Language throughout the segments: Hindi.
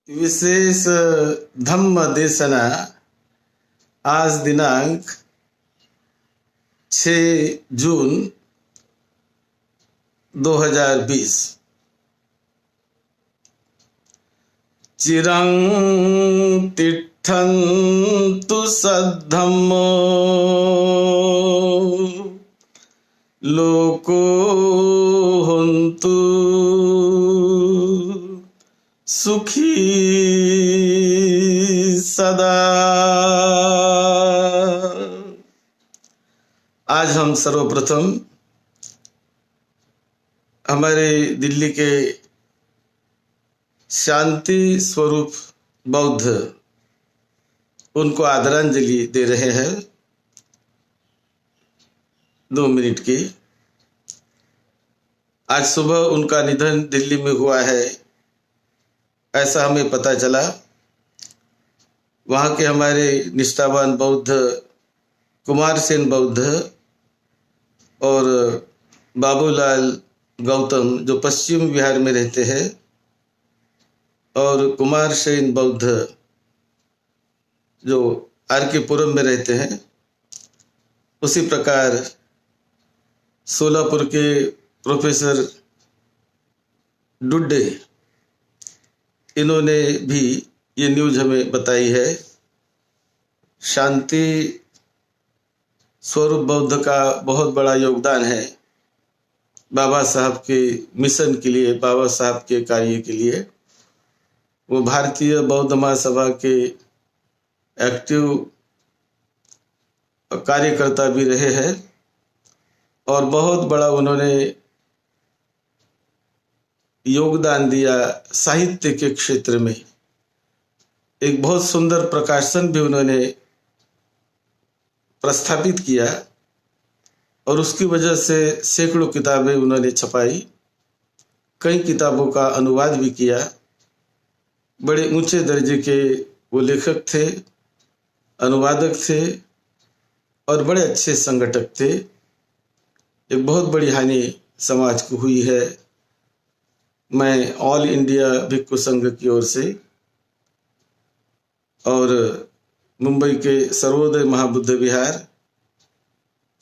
विशेष धम्म देशना आज दिनांक 6 जून 2020। चिरं तिष्ठन्तु सद्धम्मो लोको हन्तु सुखी सदा। आज हम सर्वप्रथम हमारे दिल्ली के शांति स्वरूप बौद्ध उनको आदरांजलि दे रहे हैं 2 मिनट की। आज सुबह उनका निधन दिल्ली में हुआ है, ऐसा हमें पता चला। वहाँ के हमारे निष्ठावान बौद्ध कुमार सेन बौद्ध और बाबूलाल गौतम जो पश्चिम बिहार में रहते हैं, और कुमार सेन बौद्ध जो आर.के. पुरम में रहते हैं, उसी प्रकार सोलापुर के प्रोफेसर डुड्डे, इन्होंने भी ये न्यूज़ हमें बताई है। शांति स्वरूप बौद्ध का बहुत बड़ा योगदान है बाबा साहब के मिशन के लिए, बाबा साहब के कार्य के लिए। वो भारतीय बौद्ध महासभा के एक्टिव कार्यकर्ता भी रहे हैं और बहुत बड़ा उन्होंने योगदान दिया साहित्य के क्षेत्र में। एक बहुत सुंदर प्रकाशन भी उन्होंने प्रस्थापित किया और उसकी वजह से सैकड़ों किताबें उन्होंने छपाई, कई किताबों का अनुवाद भी किया। बड़े ऊंचे दर्जे के वो लेखक थे, अनुवादक थे और बड़े अच्छे संगठक थे। एक बहुत बड़ी हानि समाज को हुई है। मैं ऑल इंडिया भिक्खु संघ की ओर से और मुंबई के सर्वोदय महाबुद्ध विहार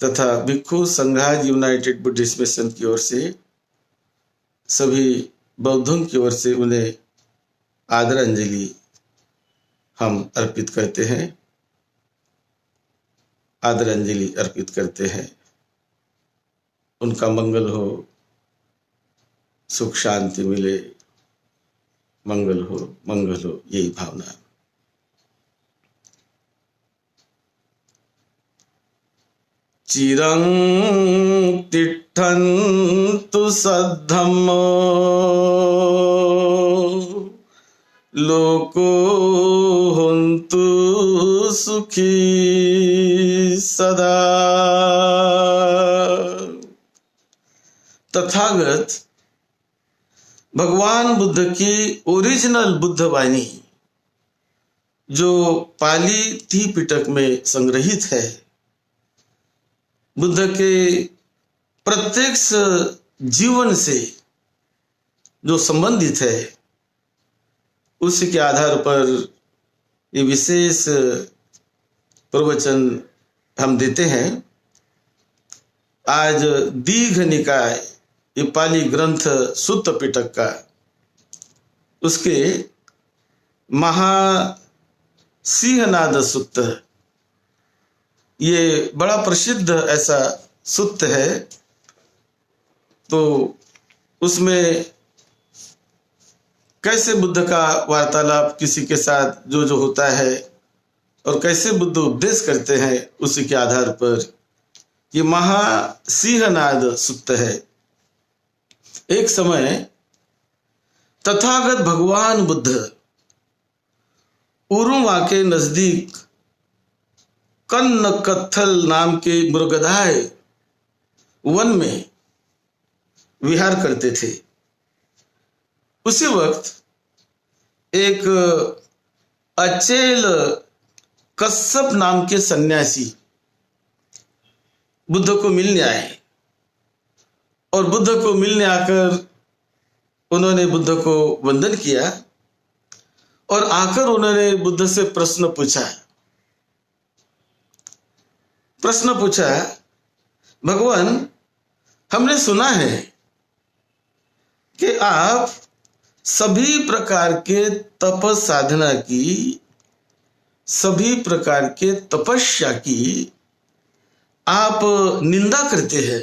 तथा भिक्खु संघराज यूनाइटेड बुद्धिस्ट मिशन की ओर से, सभी बौद्धों की ओर से उन्हें आदरांजलि हम अर्पित करते हैं, आदरांजलि अर्पित करते हैं। उनका मंगल हो, सुख शांति मिले, मंगल हो, मंगल हो, यही भावना। चिरं तिष्ठन्तु सद्धम्मो लोको हन्तु सुखी सदा। तथागत भगवान बुद्ध की ओरिजिनल बुद्ध वाणी जो पाली त्रिपिटक में संग्रहित है, बुद्ध के प्रत्यक्ष जीवन से जो संबंधित है, उसी के आधार पर ये विशेष प्रवचन हम देते हैं। आज दीघ निकाय, ये पाली ग्रंथ सुत्त पिटक का, उसके महासिंहनाद सुत्त, ये बड़ा प्रसिद्ध ऐसा सुत्त है। तो उसमें कैसे बुद्ध का वार्तालाप किसी के साथ जो होता है और कैसे बुद्ध उपदेश करते हैं, उसी के आधार पर ये महासिंहनाद सुत्त है। एक समय तथागत भगवान बुद्ध उरुमा के नजदीक कन्नकत्थल नाम के मृगधाय वन में विहार करते थे। उसी वक्त एक अचेल कश्यप नाम के सन्यासी बुद्ध को मिलने आए और बुद्ध को मिलने आकर उन्होंने बुद्ध को वंदन किया और आकर उन्होंने बुद्ध से प्रश्न पूछा, भगवान, हमने सुना है कि आप सभी प्रकार के तप साधना की, सभी प्रकार के तपस्या की आप निंदा करते हैं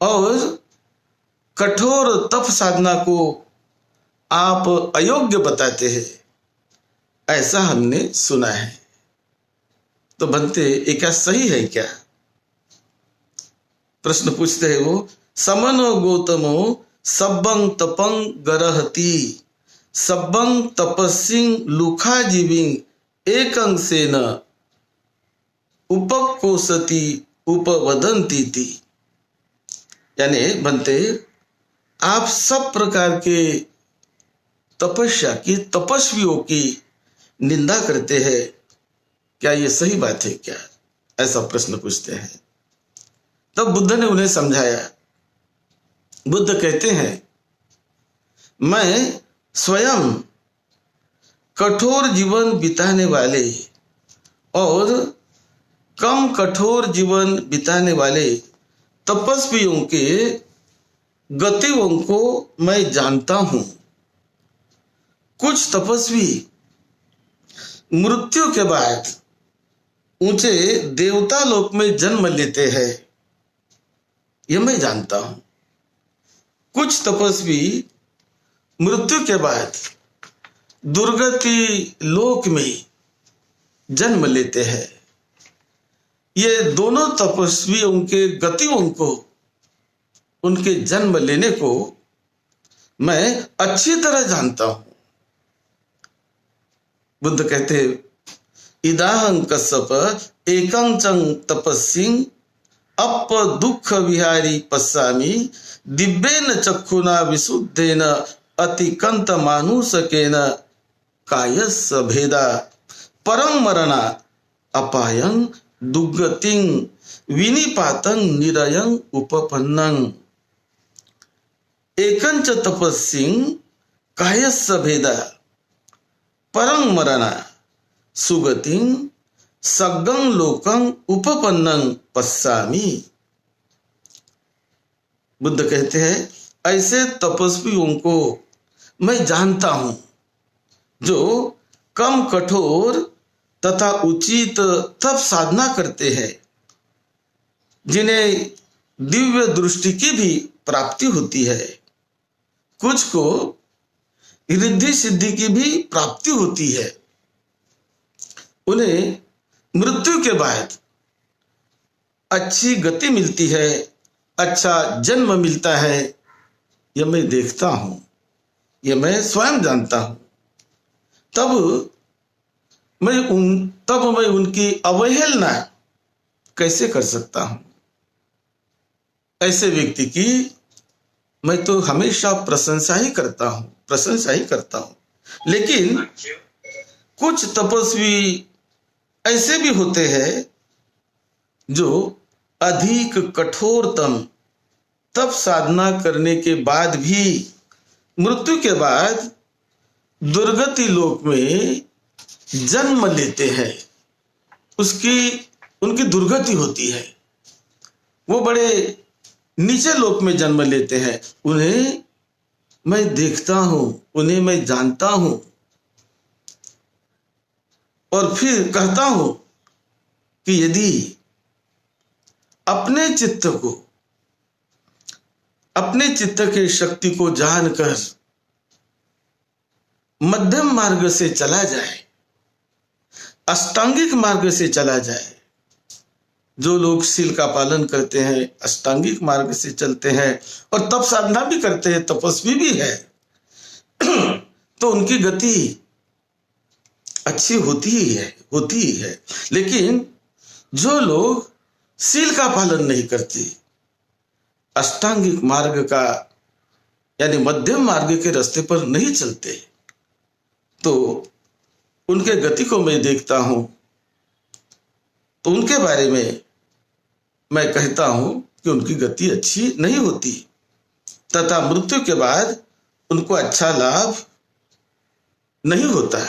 और कठोर तप साधना को आप अयोग्य बताते हैं, ऐसा हमने सुना है। तो बनते ये क्या सही है क्या? प्रश्न पूछते हैं वो। समनो गौतमो सब्बं तपं गरहति सब्बं तपस्सिं लुखा जीविंग एकं सेन उपकोसति उपवदन्ति ति। यानी बनते, आप सब प्रकार के तपस्या की, तपस्वियों की निंदा करते हैं, क्या ये सही बात है क्या? ऐसा प्रश्न पूछते हैं। तब बुद्ध ने उन्हें समझाया। बुद्ध कहते हैं, मैं स्वयं कठोर जीवन बिताने वाले और कम कठोर जीवन बिताने वाले तपस्वियों के गतियों को मैं जानता हूं। कुछ तपस्वी मृत्यु के बाद ऊंचे देवता लोक में जन्म लेते हैं, यह मैं जानता हूं। कुछ तपस्वी मृत्यु के बाद दुर्गति लोक में जन्म लेते हैं। ये दोनों तपस्वियों के गतियों को, उनके जन्म लेने को मैं अच्छी तरह जानता हूं। बुद्ध कहते, इदाहं कश्यप एकं चं तपस्सिं अप दुख विहारी पश्यामि दिव्येन चक्षुना विशुद्धेन अतिकंत मानुषकेन कायस्य भेदा परं मरणा अपायं दुर्गतिं विनिपातं निरयं उपपन्नं। एकं च तपस्सिं कायस्य भेदा परं मरणा सुगतिं सग्गं लोकं उपपन्नं पश्यामि। बुद्ध कहते हैं, ऐसे तपस्वियों को मैं जानता हूं जो कम कठोर तथा उचित तप साधना करते हैं, जिन्हें दिव्य दृष्टि की भी प्राप्ति होती है, कुछ को रिद्धि सिद्धि की भी प्राप्ति होती है, उन्हें मृत्यु के बाद अच्छी गति मिलती है, अच्छा जन्म मिलता है, यह मैं देखता हूं, यह मैं स्वयं जानता हूं। तब मैं उनकी अवहेलना कैसे कर सकता हूं? ऐसे व्यक्ति की मैं तो हमेशा प्रशंसा ही करता हूं। लेकिन कुछ तपस्वी ऐसे भी होते हैं जो अधिक कठोरतम तप साधना करने के बाद भी मृत्यु के बाद दुर्गति लोक में जन्म लेते हैं, उनकी दुर्गति होती है, वो बड़े नीचे लोक में जन्म लेते हैं। उन्हें मैं देखता हूं, उन्हें मैं जानता हूं और फिर कहता हूं कि यदि अपने चित्त के शक्ति को जानकर मध्यम मार्ग से चला जाए, अष्टांगिक मार्ग से चला जाए, जो लोग शील का पालन करते हैं, अष्टांगिक मार्ग से चलते हैं और तप साधना भी करते हैं, तपस्वी भी है, तो उनकी गति अच्छी होती ही है। लेकिन जो लोग शील का पालन नहीं करते, अष्टांगिक मार्ग का यानी मध्यम मार्ग के रास्ते पर नहीं चलते, तो उनके गति को मैं देखता हूं, तो उनके बारे में मैं कहता हूं कि उनकी गति अच्छी नहीं होती तथा मृत्यु के बाद उनको अच्छा लाभ नहीं होता।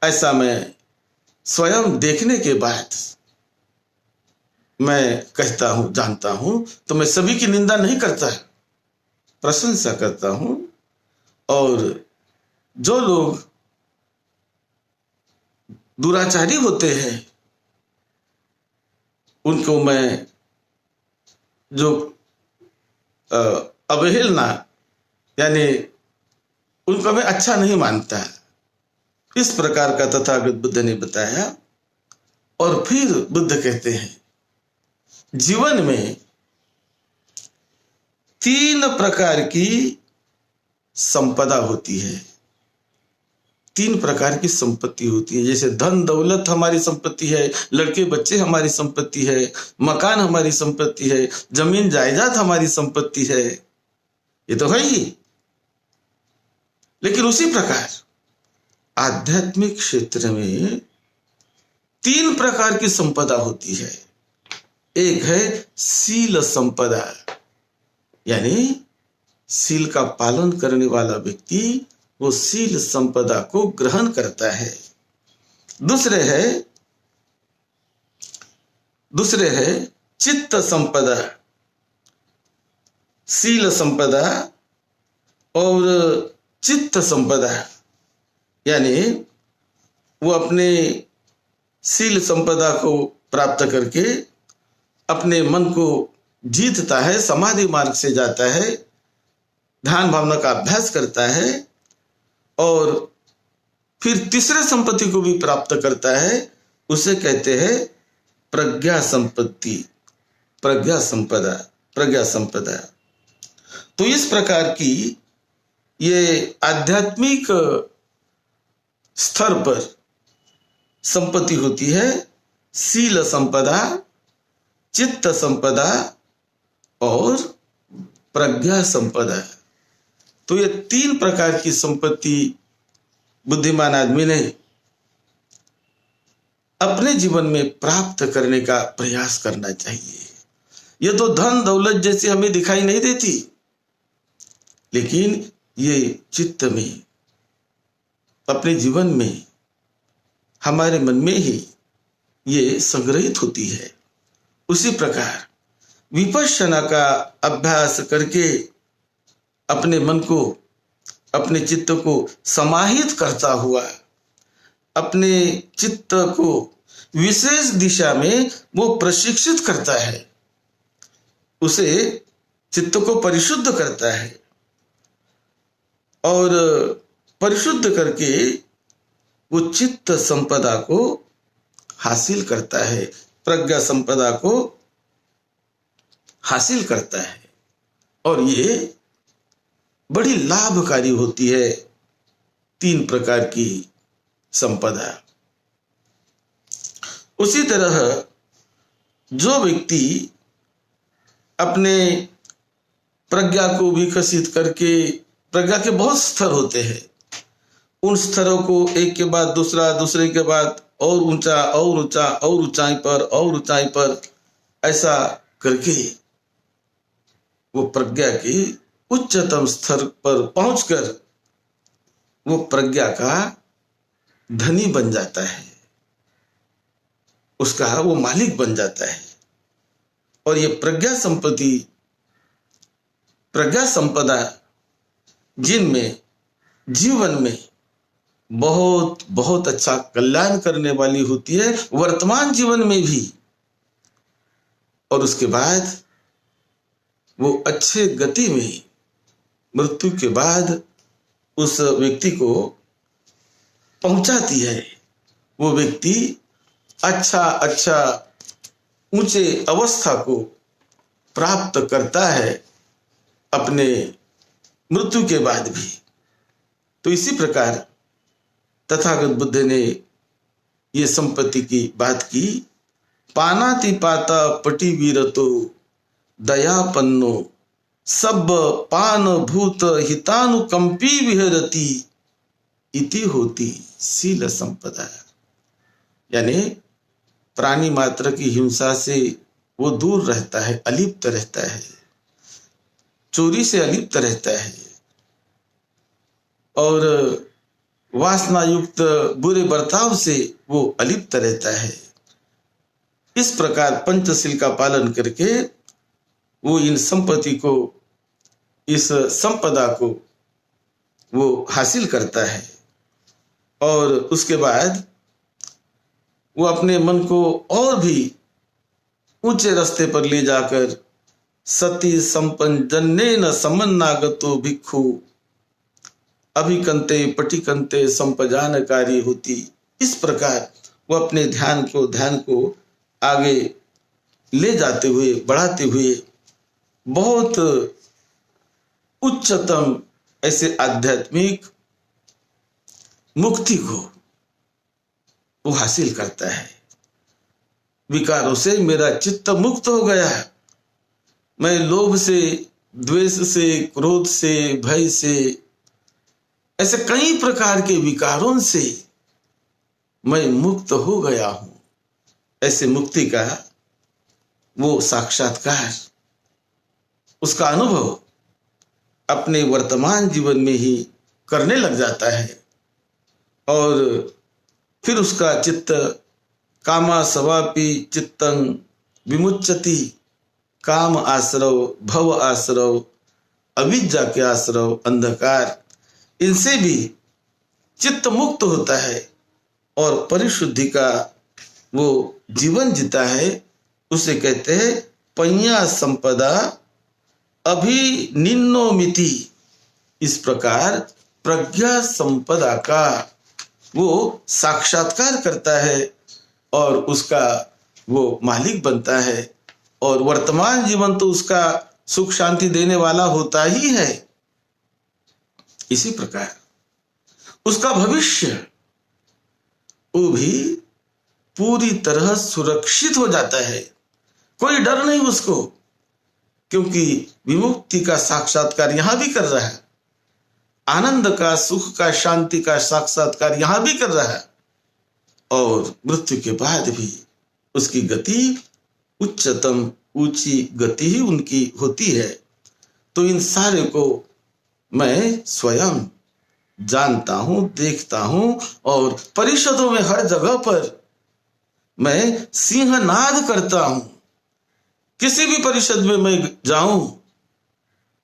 ऐसा मैं स्वयं देखने के बाद मैं कहता हूं, जानता हूं। तो मैं सभी की निंदा नहीं करता, प्रशंसा करता हूं। और जो लोग दुराचारी होते हैं उनको मैं जो अवहेलना, यानी उनको मैं अच्छा नहीं मानता, इस प्रकार का तथागत बुद्ध ने बताया। और फिर बुद्ध कहते हैं जीवन में 3 प्रकार की संपदा होती है, 3 प्रकार की संपत्ति होती है। जैसे धन दौलत हमारी संपत्ति है, लड़के बच्चे हमारी संपत्ति है, मकान हमारी संपत्ति है, जमीन जायदाद हमारी संपत्ति है, ये तो है ही। लेकिन उसी प्रकार आध्यात्मिक क्षेत्र में 3 प्रकार की संपदा होती है। एक है शील संपदा, यानी शील का पालन करने वाला व्यक्ति वो शील संपदा को ग्रहण करता है। दूसरे है चित्त संपदा। शील संपदा और चित्त संपदा, यानी वो अपने शील संपदा को प्राप्त करके अपने मन को जीतता है, समाधि मार्ग से जाता है, ध्यान भावना का अभ्यास करता है, और फिर तीसरे संपत्ति को भी प्राप्त करता है। उसे कहते हैं प्रज्ञा संपत्ति, प्रज्ञा संपदा। तो इस प्रकार की ये आध्यात्मिक स्तर पर संपत्ति होती है, शील संपदा, चित्त संपदा और प्रज्ञा संपदा। तो ये 3 प्रकार की संपत्ति बुद्धिमान आदमी ने अपने जीवन में प्राप्त करने का प्रयास करना चाहिए। ये तो धन दौलत जैसी हमें दिखाई नहीं देती, लेकिन ये चित्त में, अपने जीवन में, हमारे मन में ही ये संग्रहित होती है। उसी प्रकार विपश्यना का अभ्यास करके अपने मन को, अपने चित्त को समाहित करता हुआ, अपने चित्त को विशेष दिशा में वो प्रशिक्षित करता है, उसे चित्त को परिशुद्ध करता है, और परिशुद्ध करके वो चित्त संपदा को हासिल करता है, प्रज्ञा संपदा को हासिल करता है। और ये बड़ी लाभकारी होती है 3 प्रकार की संपदा। उसी तरह जो व्यक्ति अपने प्रज्ञा को विकसित करके, प्रज्ञा के बहुत स्तर होते हैं, उन स्तरों को एक के बाद दूसरा, दूसरे के बाद और ऊंचा और ऊंचा और ऊंचाई पर ऐसा करके वो प्रज्ञा की उच्चतम स्तर पर पहुंचकर वो प्रज्ञा का धनी बन जाता है, उसका वो मालिक बन जाता है। और ये प्रज्ञा संपदा जिनमें जीवन में बहुत बहुत अच्छा कल्याण करने वाली होती है, वर्तमान जीवन में भी, और उसके बाद वो अच्छे गति में मृत्यु के बाद उस व्यक्ति को पहुंचाती है। वो व्यक्ति अच्छा ऊंचे अवस्था को प्राप्त करता है अपने मृत्यु के बाद भी। तो इसी प्रकार तथागत बुद्ध ने ये संपत्ति की बात की। पानातिपाता पटी वीरतो दयापन्नो सब पान भूत हितानुकंपी विहरती इति होती शील संपदा। यानी प्राणी मात्र की हिंसा से वो दूर रहता है, अलिप्त रहता है, चोरी से अलिप्त रहता है, और वासना युक्त बुरे बर्ताव से वो अलिप्त रहता है। इस प्रकार पंचशील का पालन करके वो इन संपत्ति को, इस संपदा को वो हासिल करता है। और उसके बाद वो अपने मन को और भी ऊंचे रास्ते पर ले जाकर सती संपन्न जन्नेन समन्नागतो भिक्षु अभिकंते पटिकंते संपजानकारी होती। इस प्रकार वो अपने ध्यान को आगे ले जाते हुए, बढ़ाते हुए बहुत उच्चतम ऐसे आध्यात्मिक मुक्ति को वो हासिल करता है। विकारों से मेरा चित्त मुक्त हो गया, मैं लोभ से, द्वेष से, क्रोध से, भय से, ऐसे कई प्रकार के विकारों से मैं मुक्त हो गया हूं। ऐसे मुक्ति का वो साक्षात्कार, उसका अनुभव अपने वर्तमान जीवन में ही करने लग जाता है। और फिर उसका चित्त कामा सवापि चित्तं विमुच्यति, काम आश्रव, भव आश्रव, अविद्या के आश्रव, अंधकार, इनसे भी चित्त मुक्त होता है और परिशुद्धि का वो जीवन जीता है। उसे कहते हैं पඤ्या संपदा अभिनिन्नोमिति। इस प्रकार प्रज्ञा संपदा का वो साक्षात्कार करता है और उसका वो मालिक बनता है। और वर्तमान जीवन तो उसका सुख शांति देने वाला होता ही है। इसी प्रकार उसका भविष्य वो भी पूरी तरह सुरक्षित हो जाता है। कोई डर नहीं उसको, क्योंकि विमुक्ति का साक्षात्कार यहां भी कर रहा है, आनंद का, सुख का, शांति का साक्षात्कार यहां भी कर रहा है। और मृत्यु के बाद भी उसकी गति उच्चतम, ऊंची गति ही उनकी होती है। तो इन सारे को मैं स्वयं जानता हूं, देखता हूं, और परिषदों में हर जगह पर मैं सिंहनाद करता हूं। किसी भी परिषद में मैं जाऊं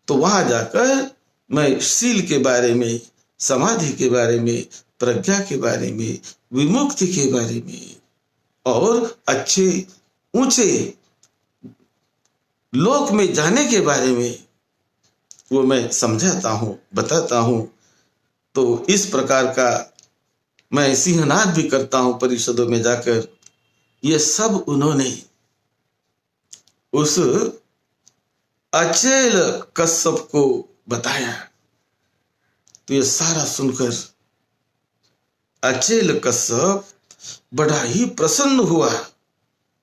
तो वहां जाकर मैं शील के बारे में, समाधि के बारे में, प्रज्ञा के बारे में, विमुक्ति के बारे में और अच्छे ऊंचे लोक में जाने के बारे में वो मैं समझाता हूं, बताता हूं। तो इस प्रकार का मैं सिंहनाद भी करता हूं परिषदों में जाकर। ये सब उन्होंने उस अचेल कश्यप को बताया। तो ये सारा सुनकर अचेल कश्यप बड़ा ही प्रसन्न हुआ,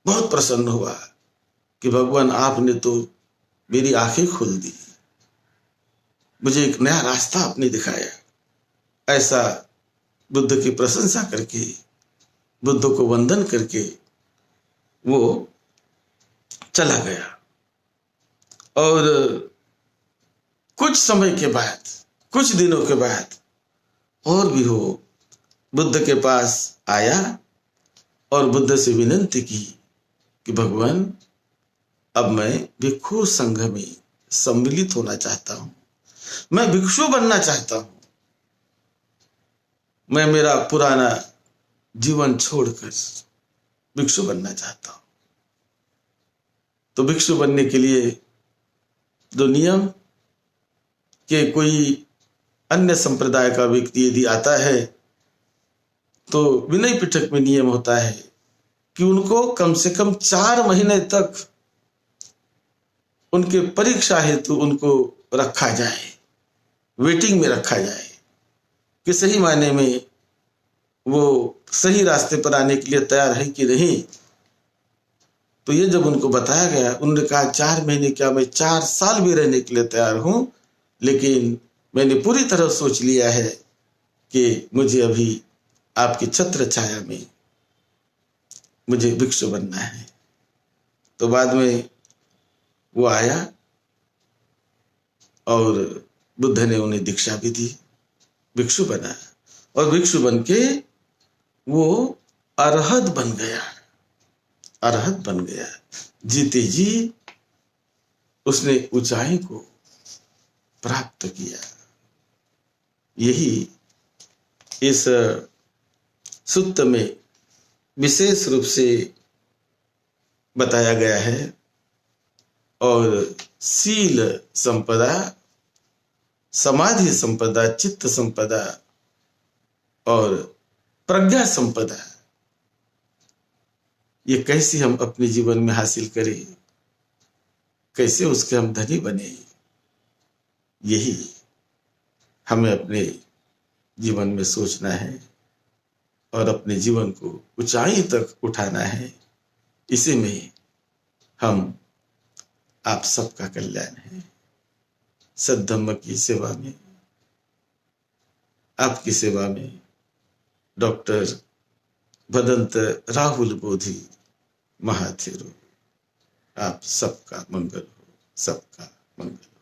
बहुत प्रसन्न हुआ कि भगवान आपने तो मेरी आंखें खोल दी, मुझे एक नया रास्ता आपने दिखाया। ऐसा बुद्ध की प्रशंसा करके, बुद्ध को वंदन करके वो चला गया। और कुछ समय के बाद, कुछ दिनों के बाद और भी हो बुद्ध के पास आया और बुद्ध से विनती की कि भगवान, अब मैं भिक्षु संघ में सम्मिलित होना चाहता हूं, मैं भिक्षु बनना चाहता हूं, मैं मेरा पुराना जीवन छोड़कर भिक्षु बनना चाहता हूं। तो भिक्षु बनने के लिए जो नियम कि कोई अन्य संप्रदाय का व्यक्ति यदि आता है तो विनय पिटक में नियम होता है कि उनको कम से कम 4 महीने तक उनके परीक्षा हेतु उनको रखा जाए, वेटिंग में रखा जाए कि सही मायने में वो सही रास्ते पर आने के लिए तैयार है कि नहीं। तो ये जब उनको बताया गया, उन्होंने कहा 4 महीने क्या, मैं 4 साल भी रहने के लिए तैयार हूं, लेकिन मैंने पूरी तरह सोच लिया है कि मुझे अभी आपकी छत्र छाया में मुझे भिक्षु बनना है। तो बाद में वो आया और बुद्ध ने उन्हें दीक्षा भी दी, भिक्षु बना। और भिक्षु बन के वो अरहत बन गया, अरहत बन गया। जीते जी उसने ऊंचाई को प्राप्त किया। यही इस सुत्त में विशेष रूप से बताया गया है। और शील संपदा, समाधि संपदा, चित्त संपदा और प्रज्ञा संपदा, ये कैसे हम अपने जीवन में हासिल करें, कैसे उसके हम धनी बने, यही हमें अपने जीवन में सोचना है और अपने जीवन को ऊंचाई तक उठाना है। इसी में हम आप सबका कल्याण है। सद्धम्म की सेवा में, आपकी सेवा में डॉक्टर भदंत राहुल बोधि महाथेरो। आप सबका मंगल हो, सबका मंगल।